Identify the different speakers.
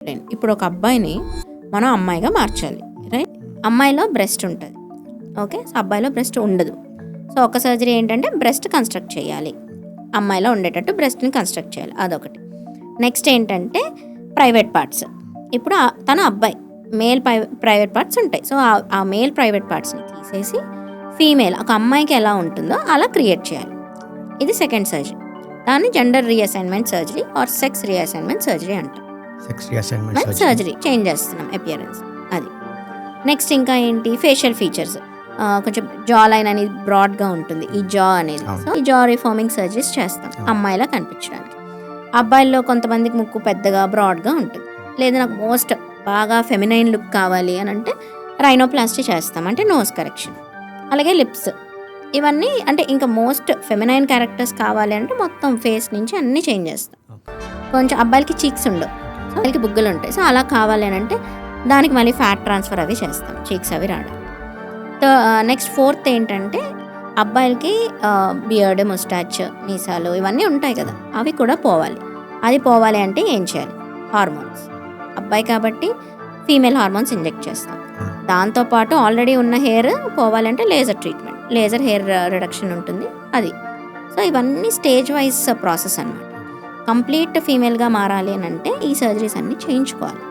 Speaker 1: ఇప్పుడు ఒక అబ్బాయిని మనం అమ్మాయిగా మార్చాలి, రైట్? అమ్మాయిలో బ్రెస్ట్ ఉంటుంది, ఓకే. సో అబ్బాయిలో బ్రెస్ట్ ఉండదు. సో ఒక సర్జరీ ఏంటంటే బ్రెస్ట్ కన్స్ట్రక్ట్ చేయాలి, అమ్మాయిలో ఉండేటట్టు బ్రెస్ట్ని కన్స్ట్రక్ట్ చేయాలి, అదొకటి. నెక్స్ట్ ఏంటంటే ప్రైవేట్ పార్ట్స్. ఇప్పుడు తన అబ్బాయి మేల్ ప్రైవేట్ పార్ట్స్ ఉంటాయి. సో ఆ మేల్ ప్రైవేట్ పార్ట్స్ని తీసేసి ఫీమేల్ ఒక అమ్మాయికి ఎలా ఉంటుందో అలా క్రియేట్ చేయాలి. ఇది సెకండ్ సర్జరీ. దాన్ని gender reassignment surgery or sex reassignment surgery అంటాం. సర్జరీ చేంజ్ చేస్తున్నాం అపియరెన్స్, అది. నెక్స్ట్ ఇంకా ఏంటి, ఫేషియల్ ఫీచర్స్. కొంచెం జా లైన్ అనేది బ్రాడ్గా ఉంటుంది, ఈ జా అనేది. సో ఈ జా రిఫార్మింగ్ సర్జరీస్ చేస్తాం అమ్మాయిలా కనిపించడానికి. అబ్బాయిల్లో కొంతమందికి ముక్కు పెద్దగా బ్రాడ్గా ఉంటుంది, లేదా నాకు మోస్ట్ బాగా ఫెమినైన్ లుక్ కావాలి అని అంటే రైనోప్లాస్టీ చేస్తాం, అంటే నోస్ కరెక్షన్. అలాగే లిప్స్, ఇవన్నీ అంటే ఇంకా మోస్ట్ ఫెమినైన్ క్యారెక్టర్స్ కావాలి అంటే మొత్తం ఫేస్ నుంచి అన్నీ చేంజ్ చేస్తాం. కొంచెం అబ్బాయిలకి చీక్స్ ఉండవు, అబ్బాయిలకి బుగ్గలు ఉంటాయి. సో అలా కావాలి అని అంటే దానికి మళ్ళీ ఫ్యాట్ ట్రాన్స్ఫర్ అవి చేస్తాం, చీక్స్ అవి రావడం. నెక్స్ట్ ఫోర్త్ ఏంటంటే అబ్బాయిలకి బియర్డ్, ముస్టాచ్, మీసాలు ఇవన్నీ ఉంటాయి కదా, అవి కూడా పోవాలి. అది పోవాలి అంటే ఏం చేయాలి, హార్మోన్స్. అబ్బాయి కాబట్టి ఫీమేల్ హార్మోన్స్ ఇంజెక్ట్ చేస్తాం. దాంతోపాటు ఆల్రెడీ ఉన్న హెయిర్ పోవాలంటే laser treatment, laser hair reduction ఉంటుంది, అది. సో ఇవన్నీ స్టేజ్ వైజ్ ప్రాసెస్ అన్నమాట. కంప్లీట్ ఫీమేల్గా మారాలి అని అంటే ఈ సర్జరీస్ అన్నీ చేయించుకోవాలి.